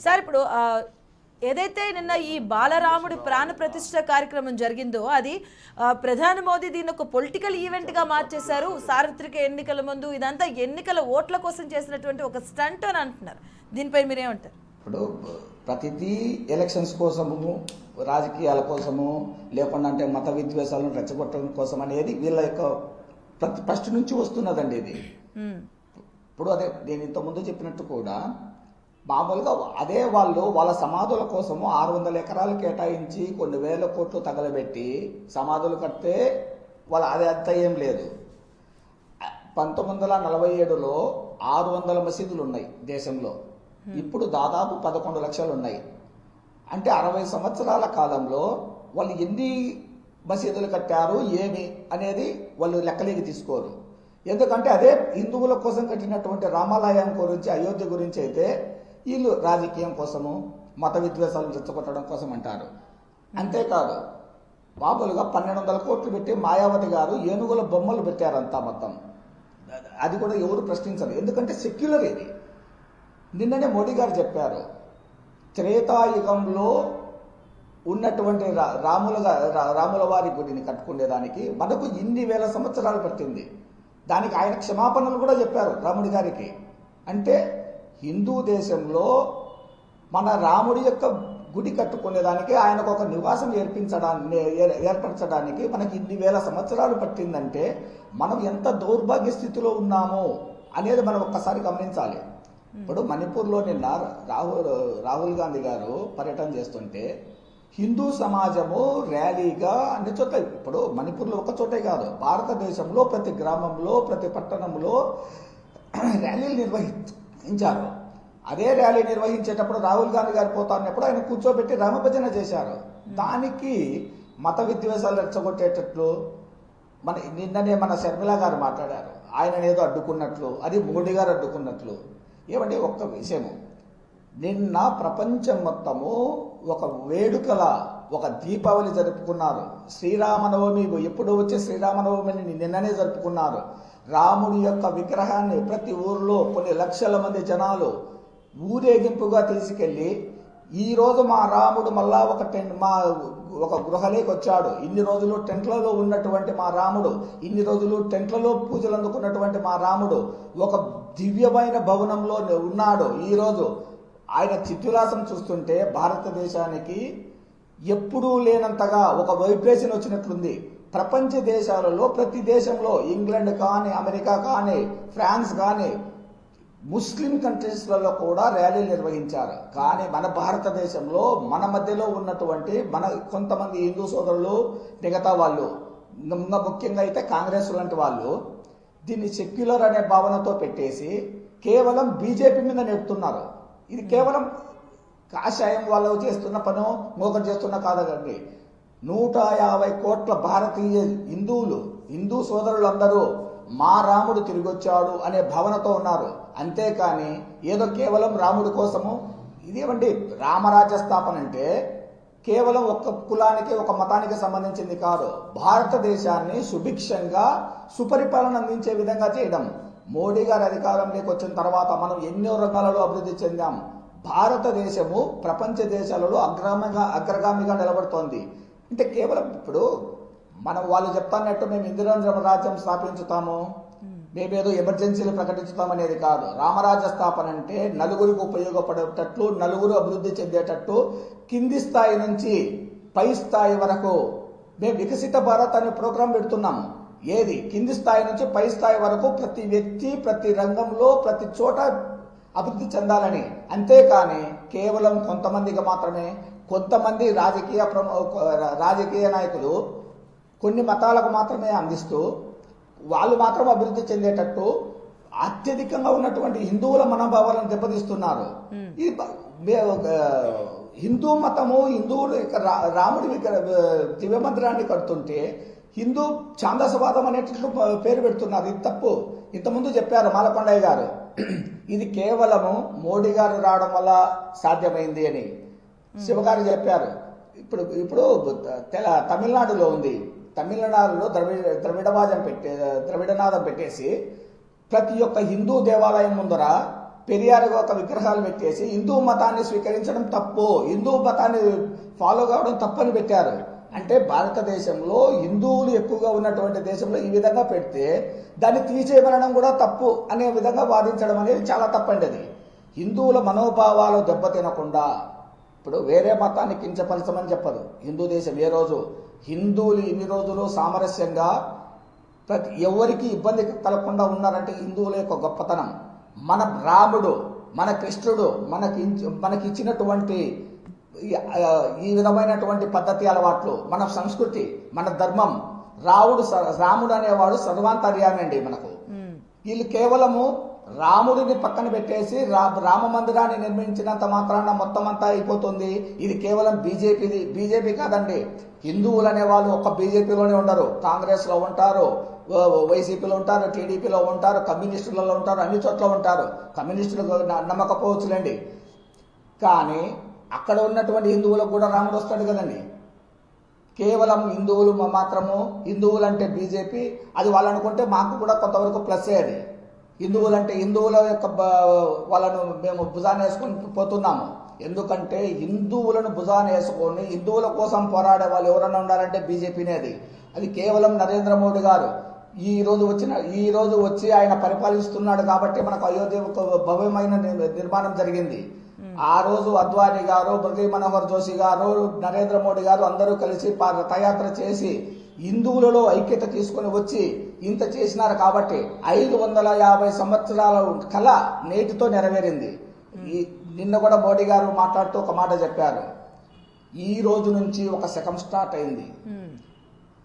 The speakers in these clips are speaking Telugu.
సార్ ఇప్పుడు ఏదైతే నిన్న ఈ బాలరాముడి ప్రాణ ప్రతిష్ఠ కార్యక్రమం జరిగిందో అది ప్రధాని మోదీ దీన్ని ఒక పొలిటికల్ ఈవెంట్గా మార్చేశారు. సార్వత్రిక ఎన్నికల ముందు ఇదంతా ఎన్నికల ఓట్ల కోసం చేసినటువంటి ఒక స్టంట్ అని అంటున్నారు. దీనిపై మీరేమంటారు? ఇప్పుడు ప్రతిదీ ఎలక్షన్స్ కోసము, రాజకీయాల కోసము, లేకుండా అంటే మత విద్వేషాలను రెచ్చగొట్టడం కోసం అనేది వీళ్ళ యొక్క ఫస్ట్ నుంచి వస్తున్నదండి ఇది. ఇప్పుడు అదే నేను ఇంతకుముందు చెప్పినట్టు కూడా మామూలుగా అదే వాళ్ళ సమాధుల కోసము 600 ఎకరాలు కేటాయించి కొన్ని వేల కోట్లు తగలబెట్టి సమాధులు కడితే వాళ్ళు అదే అంత ఏం లేదు. 1947లో 600 మసీదులు ఉన్నాయి దేశంలో. ఇప్పుడు దాదాపు 11 లక్షలు ఉన్నాయి. అంటే 60 సంవత్సరాల కాలంలో వాళ్ళు ఎన్ని మసీదులు కట్టారు ఏమి అనేది వాళ్ళు లెక్కలేకి తీసుకోరు. ఎందుకంటే అదే హిందువుల కోసం కట్టినటువంటి రామాలయం గురించి, అయోధ్య గురించి అయితే వీళ్ళు రాజకీయం కోసము, మత విద్వేషాలను రెచ్చగొట్టడం కోసం అంటారు. అంతేకాదు మామూలుగా 1200 కోట్లు పెట్టి మాయావతి గారు ఏనుగుల బొమ్మలు పెట్టారంతా మొత్తం. అది కూడా ఎవరు ప్రశ్నించరు, ఎందుకంటే సెక్యులర్ ఇది. నిన్ననే మోడీ గారు చెప్పారు, త్రేతాయుగంలో ఉన్నటువంటి రాముల వారి గుడిని కట్టుకునేదానికి మనకు ఇన్ని వేల సంవత్సరాలు పట్టింది. దానికి ఆయన క్షమాపణలు కూడా చెప్పారు రాముడి గారికి. అంటే హిందూ దేశంలో మన రాముడి యొక్క గుడి కట్టుకునేదానికి ఆయనకు ఒక నివాసం ఏర్పరచడానికి మనకి ఇన్ని వేల సంవత్సరాలు పట్టిందంటే మనం ఎంత దౌర్భాగ్య స్థితిలో ఉన్నామో అనేది మనం ఒక్కసారి గమనించాలి. ఇప్పుడు మణిపూర్లో నిన్న రాహుల్ గాంధీ గారు పర్యటన చేస్తుంటే హిందూ సమాజము ర్యాలీగా అన్ని చోట్ల, ఇప్పుడు మణిపూర్లో ఒక చోటే కాదు, భారతదేశంలో ప్రతి గ్రామంలో, ప్రతి పట్టణంలో ర్యాలీలు నిర్వహించారు. అదే ర్యాలీ నిర్వహించేటప్పుడు రాహుల్ గాంధీ గారు పోతాన్నప్పుడు ఆయన కూర్చోబెట్టి రామభజన చేశారు. దానికి మత విద్వేషాలు రెచ్చగొట్టేటట్లు నిన్ననే మన శర్మిల గారు మాట్లాడారు. ఆయన ఏదో అడ్డుకున్నట్లు, అది మోడీ గారు అడ్డుకున్నట్లు. ఏమంటే ఒక్క విషయము, నిన్న ప్రపంచం మొత్తము ఒక వేడుకల, ఒక దీపావళి జరుపుకున్నారు. శ్రీరామనవమి ఎప్పుడు వచ్చే శ్రీరామనవమిని నిన్ననే జరుపుకున్నారు. రాముడి యొక్క విగ్రహాన్ని ప్రతి ఊర్లో కొన్ని లక్షల మంది జనాలు ఊరేగింపుగా తీసుకెళ్లి, ఈరోజు మా రాముడు మళ్ళా ఒక గృహలోకి వచ్చాడు, ఇన్ని రోజులు టెంట్లలో ఉన్నటువంటి మా రాముడు, ఇన్ని రోజులు టెంట్లలో పూజలు అందుకున్నటువంటి మా రాముడు ఒక దివ్యమైన భవనంలో ఉన్నాడు. ఈరోజు ఆయన చిత్తులాసం చూస్తుంటే భారతదేశానికి ఎప్పుడూ లేనంతగా ఒక వైబ్రేషన్ వచ్చినట్లుంది. ప్రపంచ దేశాలలో ప్రతి దేశంలో, ఇంగ్లాండ్ కానీ, అమెరికా కానీ, ఫ్రాన్స్ కానీ, ముస్లిం కంట్రీస్లలో కూడా ర్యాలీలు నిర్వహించారు. కానీ మన భారతదేశంలో మన మధ్యలో ఉన్నటువంటి మన కొంతమంది హిందూ సోదరులు, మిగతా వాళ్ళు, ముఖ్యంగా అయితే కాంగ్రెస్ లాంటి వాళ్ళు దీన్ని సెక్యులర్ అనే భావనతో పెట్టేసి కేవలం బీజేపీ మీద నెడుతున్నారు. ఇది కేవలం కాషాయం వాళ్ళు చేస్తున్న పను, మోకం చేస్తున్న కాదండి. 150 కోట్ల భారతీయ హిందూ సోదరులందరూ మా రాముడు తిరిగొచ్చాడు అనే భావనతో ఉన్నారు. అంతేకాని ఏదో కేవలం రాముడి కోసము ఇదేమండి, రామరాజ్య స్థాపన అంటే కేవలం ఒక కులానికి, ఒక మతానికి సంబంధించింది కాదు. భారతదేశాన్ని సుభిక్షంగా సుపరిపాలన అందించే విధంగా చేయడం. మోడీ గారి అధికారంలోకి వచ్చిన తర్వాత మనం ఎన్నో రంగాలలో అభివృద్ధి చెందాం. భారతదేశము ప్రపంచ దేశాలలో అగ్రగామిగా నిలబడుతోంది. అంటే కేవలం ఇప్పుడు మనం వాళ్ళు చెప్తాన్నట్టు మేము ఇందిరా రాజ్యం స్థాపించుతాము, మేమేదో ఎమర్జెన్సీలు ప్రకటించుతామనేది కాదు. రామరాజ్య స్థాపన అంటే నలుగురికి ఉపయోగపడేటట్లు, నలుగురు అభివృద్ధి చెందేటట్టు, కింది స్థాయి నుంచి పై స్థాయి వరకు మేము వికసిత భారత్ అనే ప్రోగ్రాం పెడుతున్నాము. ఏది కింది స్థాయి నుంచి పై స్థాయి వరకు ప్రతి వ్యక్తి, ప్రతి రంగంలో, ప్రతి చోట అభివృద్ధి చెందాలని. అంతేకాని కేవలం కొంతమందికి మాత్రమే, కొంతమంది రాజకీయ నాయకులు కొన్ని మతాలకు మాత్రమే అందిస్తూ వాళ్ళు మాత్రం అభివృద్ధి చెందేటట్టు అత్యధికంగా ఉన్నటువంటి హిందువుల మనోభావాలను దెబ్బతీస్తున్నారు. ఈ హిందూ మతము, హిందువులు రాముడి దివ్య మందిరాన్ని కడుతుంటే హిందూ ఛాందసవాదం అనేటట్లు పేరు పెడుతున్నారు. ఇది తప్పు. ఇంతకుముందు చెప్పారు మాలకొండయ్య గారు, ఇది కేవలము మోడీ గారు రావడం వల్ల సాధ్యమైంది అని. శివగారు చెప్పారు. ఇప్పుడు తమిళనాడులో ఉంది. తమిళనాడులో ద్రవిడనాదం పెట్టేసి ప్రతి ఒక్క హిందూ దేవాలయం ముందర పెరియార్ ఒక విగ్రహాలు పెట్టేసి హిందూ మతాన్ని స్వీకరించడం తప్పు, హిందూ మతాన్ని ఫాలో కావడం తప్పని పెట్టారు. అంటే భారతదేశంలో హిందువులు ఎక్కువగా ఉన్నటువంటి దేశంలో ఈ విధంగా పెడితే దాన్ని తీసేయమనడం కూడా తప్పు అనే విధంగా వాదించడం అనేది చాలా తప్పండి. అది హిందువుల మనోభావాలు దెబ్బతినకుండా, ఇప్పుడు వేరే మతాన్ని కించపరచమని చెప్పదు హిందూ దేశం. ఏ రోజు హిందువులు ఇన్ని రోజులు సామరస్యంగా ఎవరికి ఇబ్బంది కలగకుండా ఉన్నారంటే హిందువుల యొక్క గొప్పతనం. మన రాముడు, మన కృష్ణుడు మనకి ఇచ్చినటువంటి ఈ విధమైనటువంటి పద్ధతి అలవాట్లు, మన సంస్కృతి, మన ధర్మం. రాముడు అనేవాడు సర్వాంతర్యామి అండి మనకు. వీళ్ళు కేవలము రాముడిని పక్కన పెట్టేసి రామ మందిరాన్ని నిర్మించినంత మాత్రాన మొత్తం అంతా అయిపోతుంది. ఇది కేవలం బీజేపీ కాదండి. హిందువులు అనేవాళ్ళు ఒక్క బీజేపీలోనే ఉండరు, కాంగ్రెస్ లో ఉంటారు, వైసీపీలో ఉంటారు, టీడీపీలో ఉంటారు, కమ్యూనిస్టులలో ఉంటారు, అన్ని చోట్ల ఉంటారు. కమ్యూనిస్టులు నమ్మకపోవచ్చులేండి, కానీ అక్కడ ఉన్నటువంటి హిందువులకు కూడా రాముడు వస్తాడు కదండి. కేవలం హిందువులు మాత్రము, హిందువులు అంటే బీజేపీ, అది వాళ్ళు అనుకుంటే మాకు కూడా కొంతవరకు ప్లస్ అది. హిందువులు అంటే హిందువుల యొక్క వాళ్ళను మేము భుజాన్ని వేసుకొని పోతున్నాము. ఎందుకంటే హిందువులను భుజాన్ని వేసుకొని హిందువుల కోసం పోరాడే వాళ్ళు ఎవరైనా ఉన్నారంటే బీజేపీనే. అది కేవలం నరేంద్ర మోడీ గారు ఈ రోజు వచ్చి ఆయన పరిపాలిస్తున్నాడు కాబట్టి మనకు అయోధ్య భవ్యమైన నిర్మాణం జరిగింది. ఆ రోజు అద్వానీ గారు, మురళీ మనోహర్ జోషి గారు, నరేంద్ర మోడీ గారు అందరూ కలిసి రథయాత్ర చేసి హిందువులలో ఐక్యత తీసుకుని వచ్చి ఇంత చేసినారు కాబట్టి 550 సంవత్సరాల కళ నేటితో నెరవేరింది. నిన్న కూడా మోడీ గారు మాట్లాడుతూ ఒక మాట చెప్పారు, ఈ రోజు నుంచి ఒక శకం స్టార్ట్ అయింది.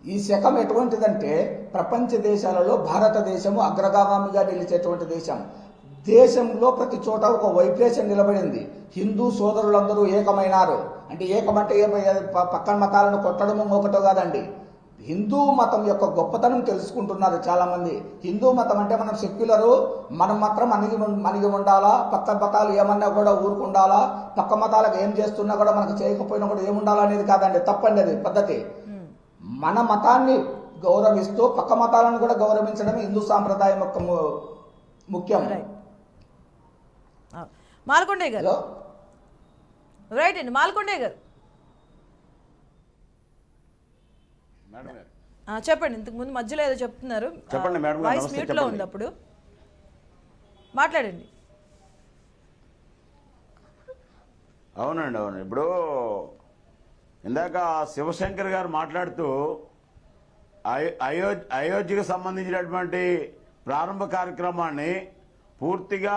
ఈ శకం ఎటువంటిదంటే ప్రపంచ దేశాలలో భారతదేశము అగ్రగామిగా నిలిచేటువంటి దేశం. దేశంలో ప్రతి చోట ఒక వైబ్రేషన్ నిలబడింది. హిందూ సోదరులందరూ ఏకమైనారు. అంటే ఏకమంటే పక్కన మతాలను కొట్టడం ఒకటో కాదండి, హిందూ మతం యొక్క గొప్పతనం తెలుసుకుంటున్నారు చాలా మంది. హిందూ మతం అంటే మనం సెక్యులరు, మనం మాత్రం మనిగి ఉండాలా, పక్క మతాలు ఏమన్నా కూడా ఊరుకుండాలా, పక్క మతాలకు ఏం చేస్తున్నా కూడా మనకు చేయకపోయినా కూడా ఏముండాలా అనేది కాదండి, తప్పండి అది పద్ధతి. మన మతాన్ని గౌరవిస్తూ పక్క మతాలను కూడా గౌరవించడమే హిందూ సాంప్రదాయం యొక్క ముఖ్యం. మాల్కొండే గారు, రైట్ అండి, మాల్కొండే గారు చెప్పండి. ఇంతకు ముందు మధ్యలో ఏదో చెప్తున్నారు, చెప్పండి మేడం. వాయిస్ మ్యూట్ లో ఉంది, అప్పుడు మాట్లాడండి. అవునండి, అవును. ఇప్పుడు ఇందాక శివశంకర్ గారు మాట్లాడుతూ అయోధ్యకు సంబంధించినటువంటి ప్రారంభ కార్యక్రమాన్ని పూర్తిగా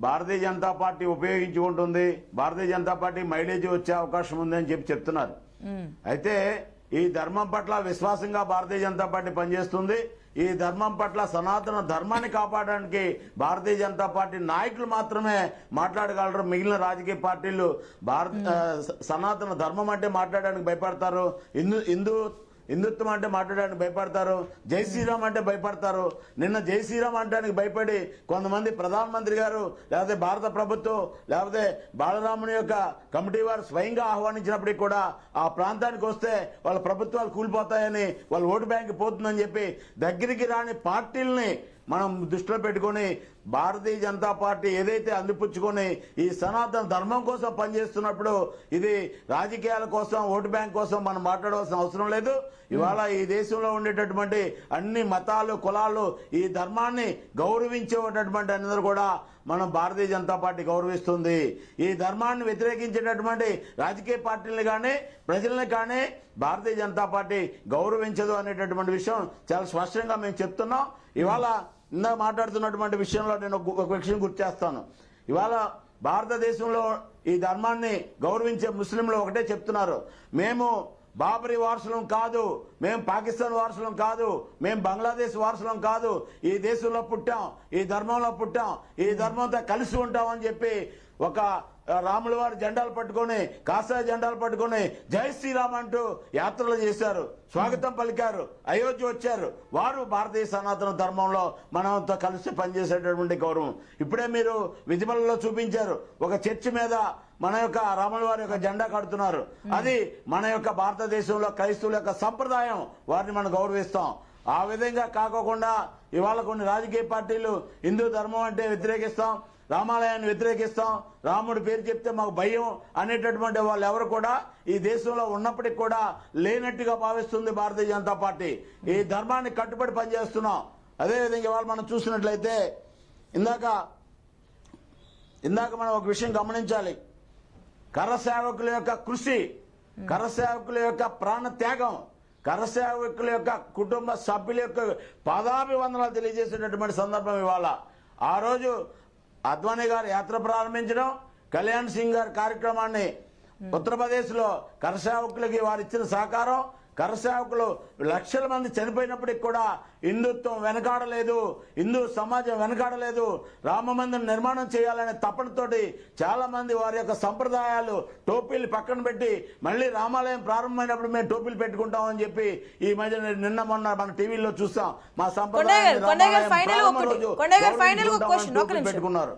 భారతీయ జనతా పార్టీ ఉపయోగించుకుంటుంది, భారతీయ జనతా పార్టీ మైలేజ్ వచ్చే అవకాశం ఉందని చెప్తున్నారు. అయితే ఈ ధర్మం పట్ల విశ్వాసంగా భారతీయ జనతా పార్టీ పనిచేస్తుంది. ఈ ధర్మం పట్ల సనాతన ధర్మాన్ని కాపాడడానికి భారతీయ జనతా పార్టీ నాయకులు మాత్రమే మాట్లాడగలరు. మిగిలిన రాజకీయ పార్టీలు సనాతన ధర్మం అంటే మాట్లాడడానికి భయపడతారు, హిందుత్వం అంటే మాట్లాడడానికి భయపడతారు, జై శ్రీరామ్ అంటే భయపడతారు. నిన్న జై శ్రీరామ్ అంటానికి భయపడి కొంతమంది ప్రధానమంత్రి గారు, లేకపోతే భారత ప్రభుత్వం, లేకపోతే బాలరాముని యొక్క కమిటీ వారు స్వయంగా ఆహ్వానించినప్పటికీ కూడా ఆ ప్రాంతానికి వస్తే వాళ్ళ ప్రభుత్వాలు కూలిపోతాయని, వాళ్ళ ఓటు బ్యాంక్ పోతుందని చెప్పి దగ్గరికి రాని పార్టీలని మనం దృష్టిలో పెట్టుకుని భారతీయ జనతా పార్టీ ఏదైతే అందిపుచ్చుకొని ఈ సనాతన ధర్మం కోసం పనిచేస్తున్నప్పుడు ఇది రాజకీయాల కోసం, ఓటు బ్యాంక్ కోసం మనం మాట్లాడవలసిన అవసరం లేదు. ఇవాళ ఈ దేశంలో ఉండేటటువంటి అన్ని మతాలు, కులాలు ఈ ధర్మాన్ని గౌరవించేటటువంటి అందరూ కూడా మనం భారతీయ జనతా పార్టీ గౌరవిస్తుంది. ఈ ధర్మాన్ని వ్యతిరేకించేటటువంటి రాజకీయ పార్టీలను కానీ ప్రజల్ని కానీ భారతీయ జనతా పార్టీ గౌరవించదు అనేటటువంటి విషయం చాలా స్పష్టంగా మేము చెప్తున్నాం. ఇవాళ ఇందాక మాట్లాడుతున్నటువంటి విషయంలో నేను ఒక విషయం గుర్తు చేస్తాను. ఇవాళ భారతదేశంలో ఈ ధర్మాన్ని గౌరవించే ముస్లింలు ఒకటే చెప్తున్నారు, మేము బాబరీ వారసులం కాదు, మేము పాకిస్తాన్ వారసులం కాదు, మేము బంగ్లాదేశ్ వారసులం కాదు, ఈ దేశంలో పుట్టాం, ఈ ధర్మంలో పుట్టాం, ఈ ధర్మంతో కలిసి ఉంటామని చెప్పి ఒక రాముల వారి జెండాలు పట్టుకొని, కాషాయ జెండాలు పట్టుకొని జై శ్రీరామ్ అంటూ యాత్రలు చేశారు, స్వాగతం పలికారు, అయోధ్య వచ్చారు. వారు భారతీయ సనాతన ధర్మంలో మనతో కలిసి పనిచేసేటటువంటి గౌరవం. ఇప్పుడే మీరు విధిబలలో చూపించారు, ఒక చర్చి మీద మన యొక్క రాముల వారి యొక్క జెండా కడుతున్నారు. అది మన యొక్క భారతదేశంలో క్రైస్తవుల యొక్క సంప్రదాయం, వారిని మనం గౌరవిస్తాం. ఆ విధంగా కాకోకుండా ఇవాళ కొన్ని రాజకీయ పార్టీలు హిందూ ధర్మం అంటే వ్యతిరేకిస్తాం, రామాలయాన్ని వ్యతిరేకిస్తాం, రాముడి పేరు చెప్తే మాకు భయం అనేటటువంటి వాళ్ళు ఎవరు కూడా ఈ దేశంలో ఉన్నప్పటికీ కూడా లేనట్టుగా భావిస్తుంది భారతీయ జనతా పార్టీ. ఈ ధర్మాన్ని కట్టుబడి పనిచేస్తున్నాం. అదేవిధంగా ఇవాళ మనం చూసినట్లయితే ఇందాక మనం ఒక విషయం గమనించాలి. కరసేవకుల యొక్క కృషి, కరసేవకుల యొక్క ప్రాణ త్యాగం, కరసేవకుల యొక్క కుటుంబ సభ్యుల యొక్క పాదాభివందనాలు తెలియజేసేటటువంటి సందర్భం ఇవాళ. ఆ రోజు అద్వానీ గారు యాత్ర ప్రారంభించడం, కళ్యాణ్ సింగ్ గారి కార్యక్రమాన్ని ఉత్తరప్రదేశ్లో కరసేవకులకి వారు ఇచ్చిన సహకారం, కరసేవకులు లక్షల మంది చనిపోయినప్పటికి కూడా హిందుత్వం వెనకాడలేదు, హిందూ సమాజం వెనకాడలేదు. రామ మందిరం నిర్మాణం చేయాలనే తపనతోటి చాలా మంది వారి యొక్క సంప్రదాయాలు టోపీలు పక్కన పెట్టి మళ్ళీ రామాలయం ప్రారంభమైనప్పుడు మేము టోపీలు పెట్టుకుంటామని చెప్పి ఈ మధ్య నిన్న మొన్న మన టీవీలో చూస్తాం. మా సంప్రదాయం పెట్టుకున్నారు.